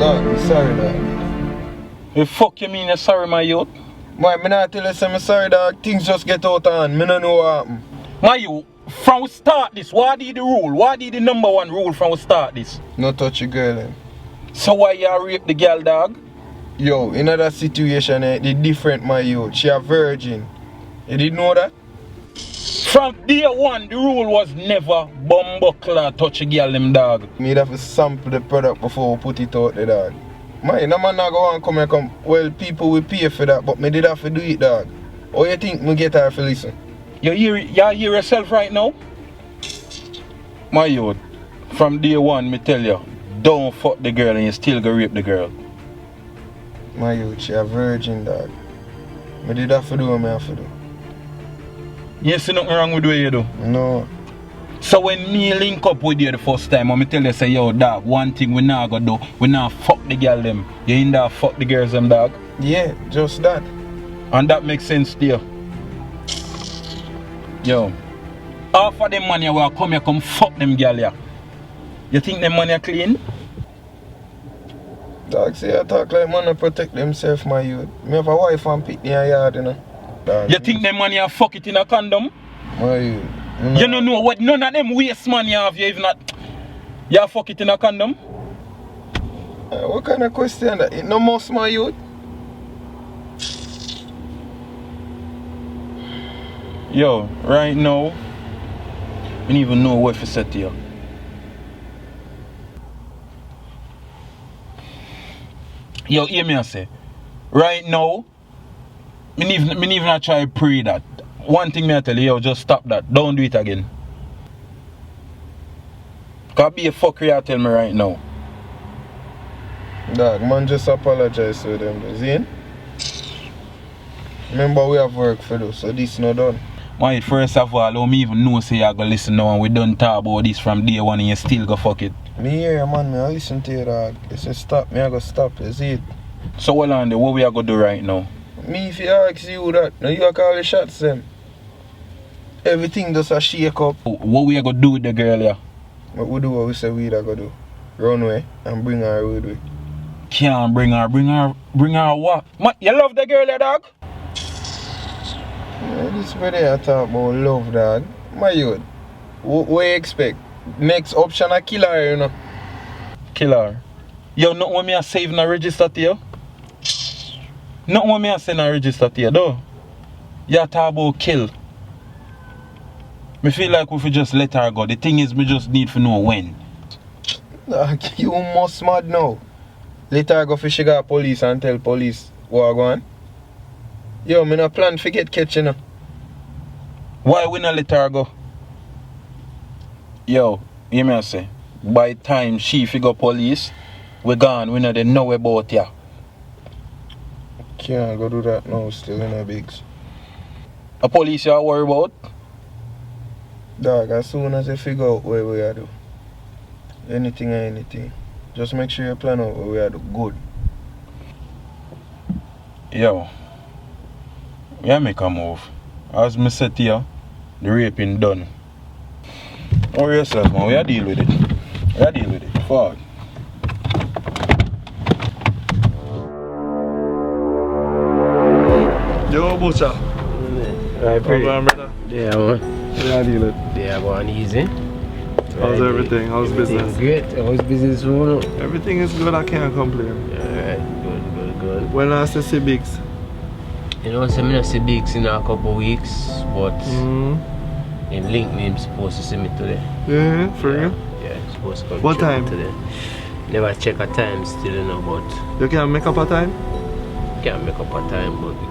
Dog, I'm sorry, dog. The fuck you mean you're sorry, my youth? Boy, me not tell you say I'm sorry, dog. Things just get out of hand. Me don't know what happened. My youth, from we start this, what did the rule? What did the #1 rule from we start this? No touch your girl, eh? So why you rape the girl, dog? Yo, in that situation, it's different, my youth. She a virgin. You didn't know that? From day one, the rule was never bumbuckler touch a girl, them dog. We'd have to sample the product before we put it out the dog. Man, no man not go and come and come. Well, people will pay for that, but me did have to do it, dog. How you think me get her to listen? You hear yourself right now? My youth, from day one, me tell you, don't fuck the girl and you still go rape the girl. My youth, she a virgin, dog. Me did have to do what me have to do. You see nothing wrong with what you do? No. So when me link up with you the first time, I tell you, say, yo, dog, one thing we not gonna do, we not fuck the girl them. You in there fuck the girls them, dog? Yeah, just that. And that makes sense to you. Yo, half of them money will come here, come fuck them girl here. You think them money are clean? Dog, say I talk like man to protect themselves, my youth. Me have a wife and pick in a yard, you know. Dog, you think them money are fuck it in a condom? My youth. You don't know what none of them waste money have you even not. You fuck it in a condom? What kind of question that? It no must, my youth. Yo, right now, I don't even know what to say to you. Yo, hear me I say. Right now, me even try to pray that. One thing me I tell you, yo, just stop that. Don't do it again. Cause be a fucker you tell me right now. Dog, man, just apologize to them, see? Remember we have work for this, so this not done. My first of all, I me even know say you go listen now and we done talk about this from day one and you still go fuck it. Me hear man, me I listen to you, dog. You say stop, me I go stop, you see it? So hold on there, what we are gonna do right now? Me if you ask you that, now you call the shots them. Everything just a shake up. What we are gonna do with the girl here? What we do what we say we are gonna do. Run away and bring her with we. Can't bring her what? You love the girl here, dog? Yeah, this brother I talk about love, dog. My youth, what you expect? Next option a kill her, you know. Kill her? Yo, not when me a save na register to you? Not when me a send a register to you, though. You talk about kill. Me feel like we should just let her go. The thing is, me just need to know when. Dog, you must mad now. Let her go fish the police and tell police what go on. Yo, me no plan to get catch, you know. Why we not let her go? Yo, hear me say. By the time she figure police, we gone, we know they know about ya. Can't go do that now, still in a bigs. A police you worry about? Dog, as soon as you figure out what we are do, anything or anything, just make sure you plan out what we are do good. Yo, yeah, make a move. As me said to you, the raping done. Worry yourself, man. We are deal with it. We are deal with it. Forward. Yo, Butcher. Right, pretty. How's it, brother? Yeah, man. We are deal with. Yeah, going easy. How's everything? How's business? Great. How's business going? Everything is good. I can't complain. Alright, good. When I say Bigs? You know, so I'm not see Bigs in a couple of weeks, but him link me, I'm supposed to see me today. Yeah, for real? Yeah, I'm supposed to come What check time? me today. Never check a time still, you know, but You can make up a time? can't make up a time, but we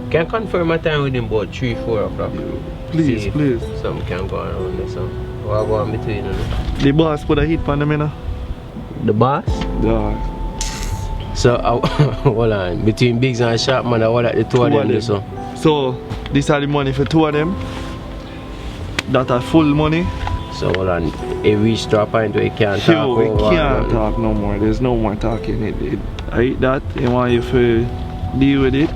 can confirm a time with him about 3-4 o'clock. Please, See please. if something can go around there, so what go on between you know? The boss put a hit on them, you know? The boss? Yeah. So, hold on, between Biggs and Sharpman, I want the two of them do so. So, this are the money for two of them. That are full money. So, hold on, it reached to a point where you can't talk Yo, we over can't and- talk no more. There's no more talking. I hate that. I want you to deal with it.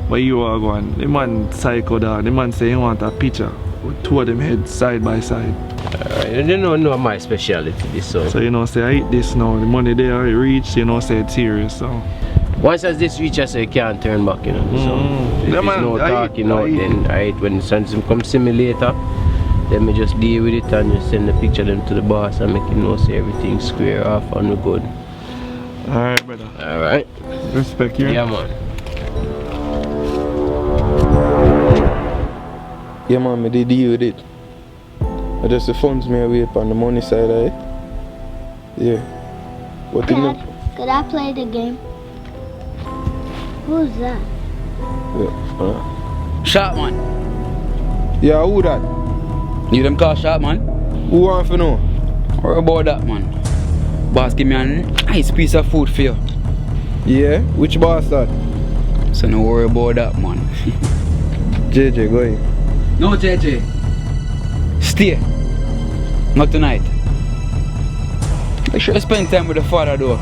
But you are going. The man psycho dog. The man say he want a picture with two of them heads side by side. Alright, you don't know my specialty this so. So you know say I eat this now, the money there it reach, you know say it's serious so. Once as this reaches so you can't turn back, you know. So if Yeah, there's man, no talking out, I then alright, when the sons come see me later, then me just deal with it and just send the picture them to the boss and make him know say everything square off and we're good. Alright brother. Alright. Respect you. Yeah man. Yeah man, me did deal with it. I just the funds me away on the money side of it. Yeah. What in Dad, could I play the game? Who's that? Shot man. Yeah, who that? You them call shot man? Who want to know? What about that man? Boss give me a nice piece of food for you. Yeah? Which boss that? So no worry about that man. JJ, go in. No JJ. Stay. Not tonight. I should spend time with the father though.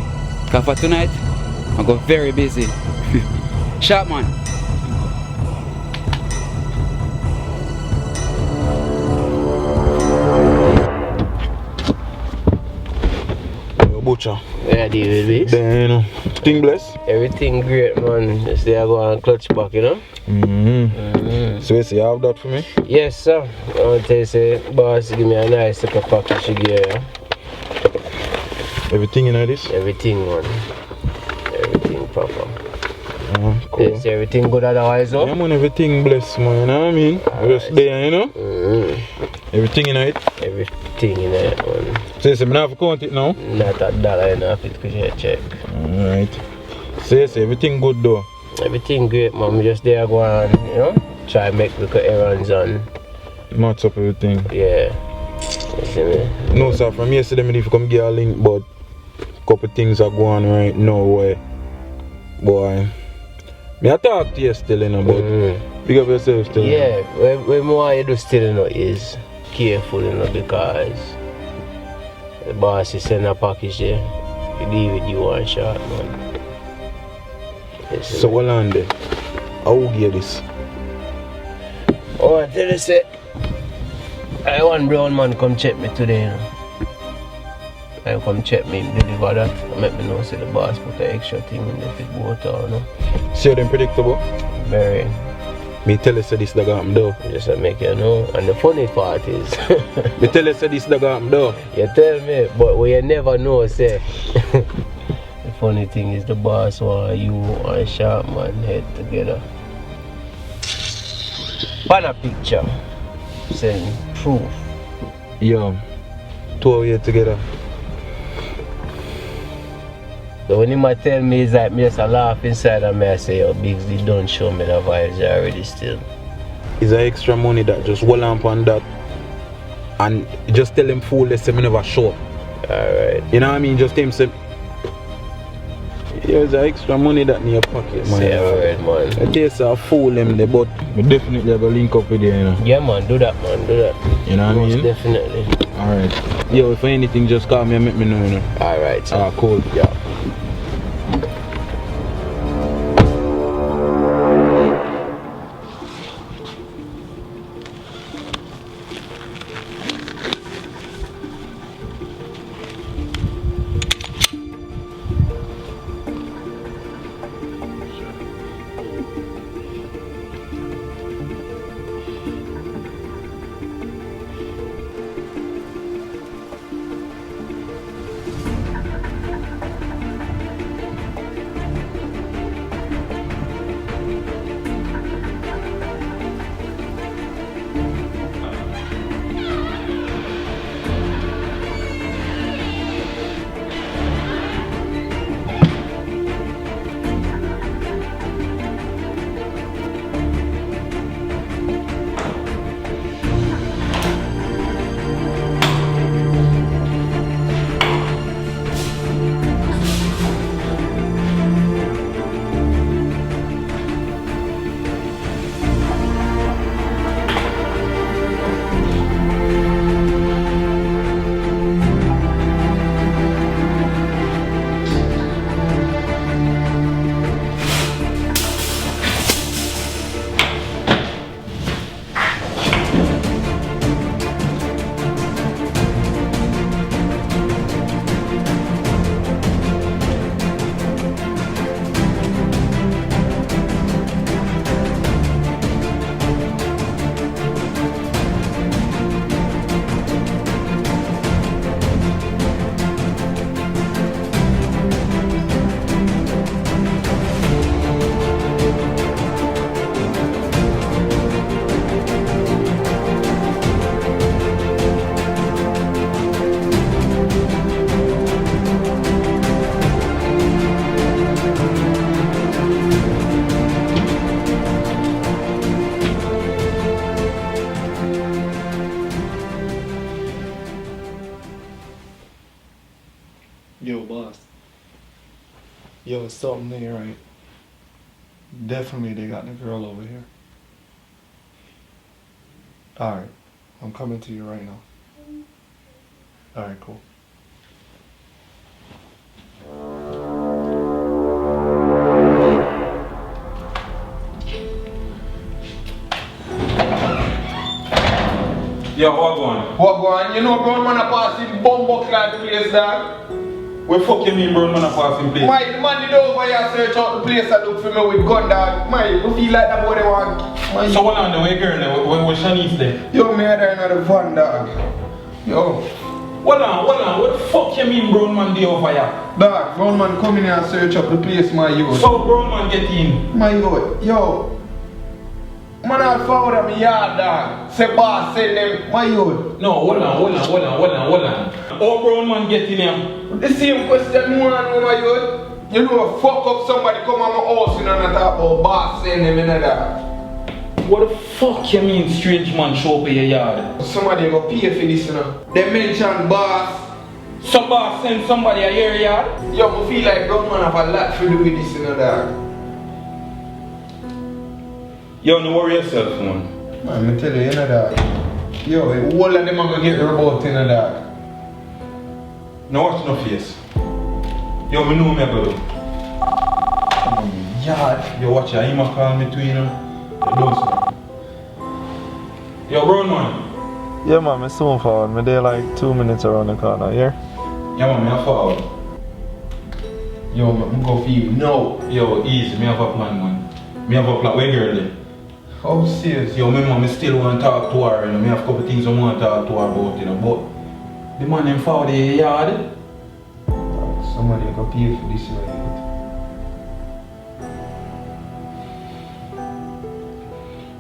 Cause for tonight, I got very busy. Shot man. Butcher. Yeah, deal with this. Then, you know, thing bless. Everything great man. Just there go and clutch back, you know? So you say you have that for me? Yes sir. I want to tell you say boss give me a nice little package here. Everything in this? Everything man. Everything proper. Cool. Is everything good otherwise though? Yeah man, everything bless man, you know what I mean? Just there, you know? Everything in it? Everything in it man. So you say me not have to count it now? Not $1 enough it could you check. Alright. So you say everything good though? Everything great man. We just there go and you know try make little errands and Match up everything. yeah. You see me? No sir, from yesterday me need to come get a link but couple things are going right now where boy. Me I talk to you still you know but big up yourself still. Yeah, what more you do still you know is careful you know because the boss is send a package there. He leave with you one shot man. You see So me? what on there? I will get this. Oh, I tell you say I want brown man come check me today you know. I come check me, deliver that, and make me know say the boss put an extra thing in the fit water, you know. See them predictable? Very. Me tell you say this dog happen though. Just to make you know. And the funny part is Me tell you say this dog happen though. you tell me, but we never know say the funny thing is the boss want you and Sharpman head together. Pan a picture saying proof. Yo, two of you together. So when he might tell me is like me just a laugh inside and me I say yo Biggsy don't show me the vibes already still. It's an extra money that just hold on that and just tell him fool they say me never show up. Alright. You know what I mean? Just tell him say here's the extra money that in your pocket man. Say a word man. I tell you say I fool them there but we definitely have to link up with you, you know. Yeah man, do that man, do that. You know what I Most mean? definitely. Alright. Yo, if anything just call me and make me know, you know. Alright. So. Cool. Yeah. boss. Yo, something ain't right. Definitely they got the girl over here. Alright, I'm coming to you right now. Alright, cool. Yo, what going? What going? You know brown man a pass in bumbo clad place, dog? What the fuck you mean brown man a passing place? My the man did over here search out the place and look for me with gun, dog. My, we feel like that boy they want. My, So what on the way girl there? Where Shanice there? yo, me there in the van, dog. Yo. Hold on. What the fuck you mean brown man dey over here? Dog, brown man come in here and search up the place, my youth. So brown man get in? My youth, yo. Man I found at me yard, dog. Say boss, send them, my youth. No, hold on. How brown man get in here? The same question more and more, my youth. You know, fuck up somebody come on my house and not talk about boss, send them in there. What the fuck you mean strange man show up in your yard? Somebody go pay for this, you know. They mention boss. So boss send somebody a your yard? Yo, I feel like brown man have a lot to do with this, you know, dog. Yo, no worry yourself, man. Man, I tell you, you know, dog. Yo, all of them are gonna get about, you know, dog. Now watch no face. Yo, me know me go do. Yard. Yo, watch ya, he might call me too, you know. You don't say. Yo, brown man. Yeah, man, I'm soon forward. I'm there like 2 minutes around the corner, yeah? Yeah, man, me a forward. Yo, I'm gonna feel you. No. Yo, easy, me have a plan, man. Me have a plan. Where girl there? How serious? Yo, remember, me still want to talk to her, you know. Me have a couple things I want to talk to her about, you know. But the man them forward the yard. Somebody go pay for this, right?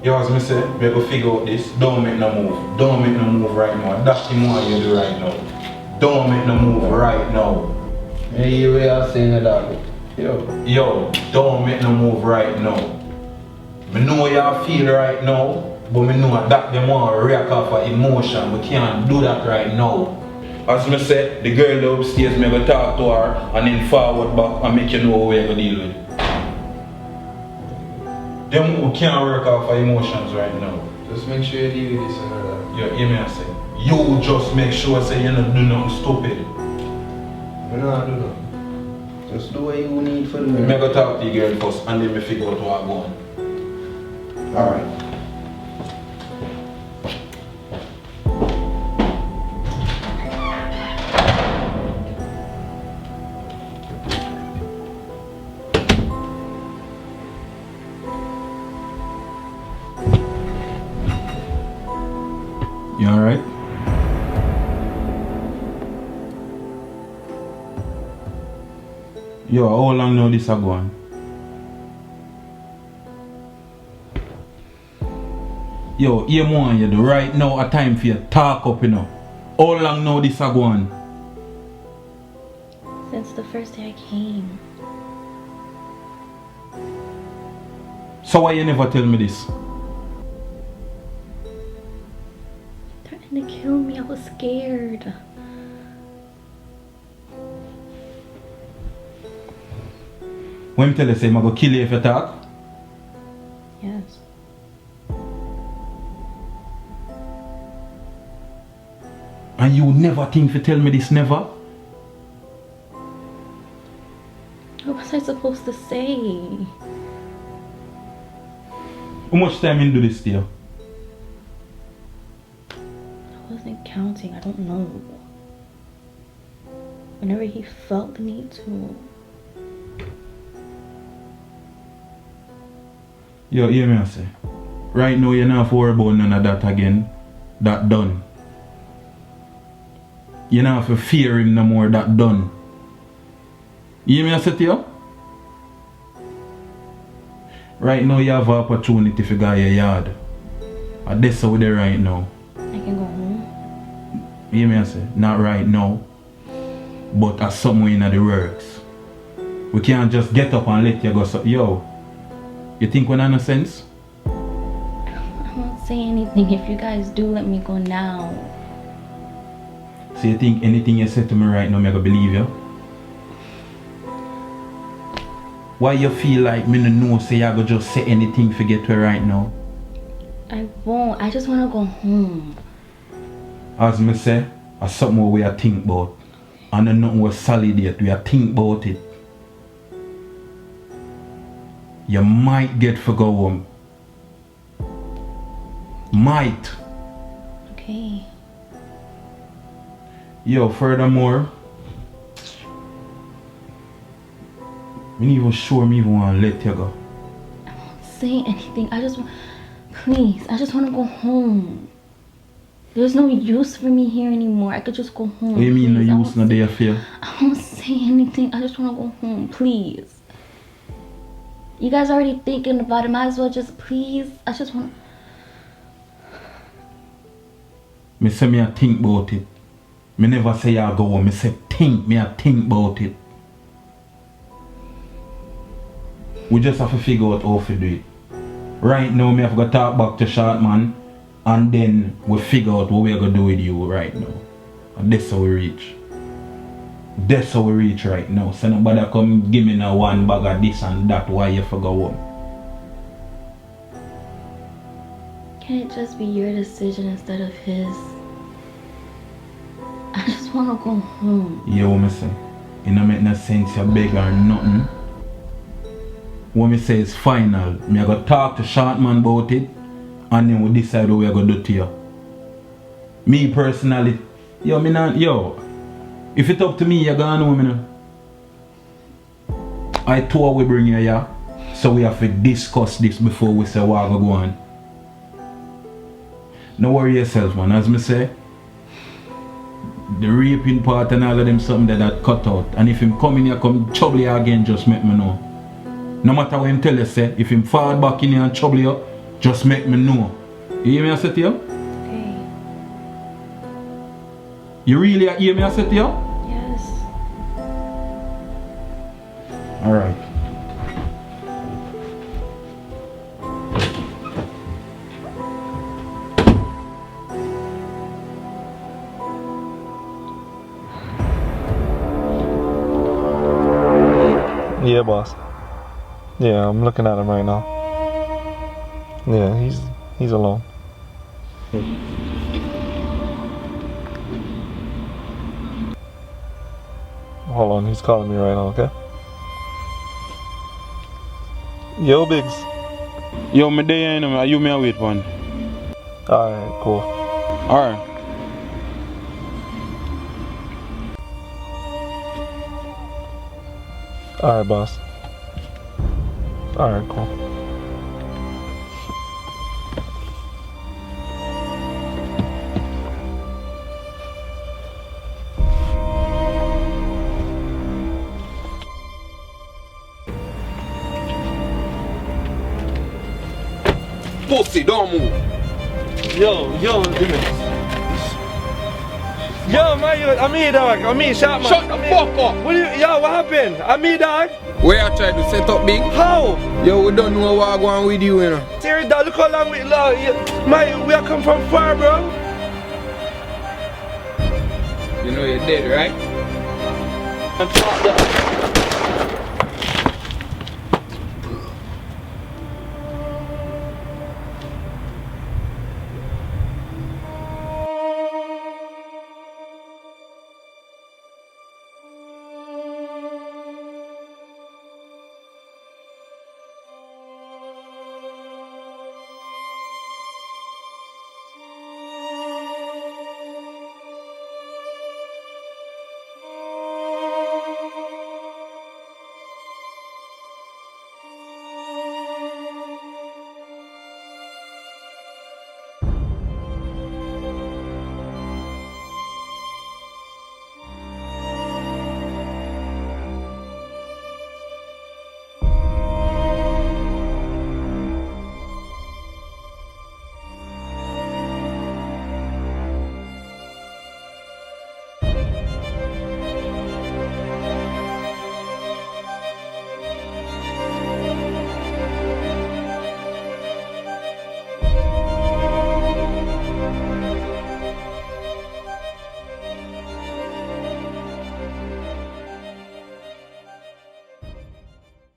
Yo, as me say, we go figure out this. Don't make no move. Don't make no move right now. That's the more you do right now. Don't make no move right now. Hey, you are saying that, dog. Yo, don't make no move right now. I know you feel right now, but I know that they want to react off of emotion. We can't do that right now. As I said, the girl upstairs, me go talk to her and then forward back and make you know what we're going to deal with. Them we can't work off of emotions right now. Just make sure you deal with this and that. You hear me I say? You just make sure say you don't do nothing stupid. I don't do nothing. Just do what you need for the Me go talk to the girl first and then me figure out what I'm going. Alright. You alright? Yo, how long now this a go on? Yo, you want you do right now a time for you talk up, you know. How long now this a go on? Since the first day I came. So why you never tell me this? Threatened to kill me, I was scared. When I tell you say I'm gonna kill you if you talk? Yes. And you never think to tell me this, never? What was I supposed to say? How much time you do this to you? I wasn't counting, I don't know. Whenever he felt the need to. Yo, hear me I say. Right now you're not worry about none of that again. That done. You don't have to fear him no more, that done. You hear me I say to you? Right now you have an opportunity to go your yard. And that's how they're right now. I can go home. You hear me I say? Not right now. But as somewhere in the works. We can't just get up and let you go. So, yo, you think we're not sense? I won't say anything if you guys do let me go now. So you think anything you say to me right now, I'm gonna believe you? Why you feel like me no know say you go just say anything for get to right now? I won't. I just want to go home. As me say, that's something we are think about. And then nothing was solid yet. We are think about it. You might get for go home. Might. Okay. Yo, furthermore, me not even sure me even want to let you go. I won't say anything. I just want... Please, I just want to go home. There's no use for me here anymore. I could just go home. What do you mean please. no use no day for you? I won't say anything. I just want to go home, please. You guys are already thinking about it. Might as well just, please. I just want... Me say me a think about it. Me never say I go home. Me say think. Me a think about it. We just have to figure out how to do it. Right now, me have to talk back to Short Man, and then we figure out what we're gonna do with you right now. And that's how we reach. That's how we reach right now. So nobody come give me no one bag of this and that. Why you forgot home? Can it just be your decision instead of his? I just want to go home. Yeah, what me say? It don't make no sense you beg or nothing. What me say is final. Me I go talk to Short Man about it, and then we decide what we are gonna do to you. Me personally, yo, me not, yo, if it's up to me, you gonna know me now. I thought we bring you here, so we have to discuss this before we say what we go on. No worry yourself, man. As me say, the raping part and all of them something that cut out. And if him come in here, come trouble you again, just make me know. No matter what him tell you, say, if him fall back in here and trouble you, just make me know. You hear me I say to you? Okay. You really hear me I say to you? Yes. Alright. Yeah, boss. Yeah, I'm looking at him right now. Yeah, he's alone. Hold on, he's calling me right now, okay? Yo, Biggs. Yo, me there, you know, you may wait one. Alright, cool. Alright. Alright, boss. Alright, cool. Pussy, don't move. Yo, man, I'm me, dog. I'm me, Shot Man. Shut the fuck up. Yo, what happened? I'm me, dog. We are trying to set up big. How? Yo, we don't know what going on with you, you know. Serious, dog, look how long we man, we are come from far, bro. You know you're dead, right?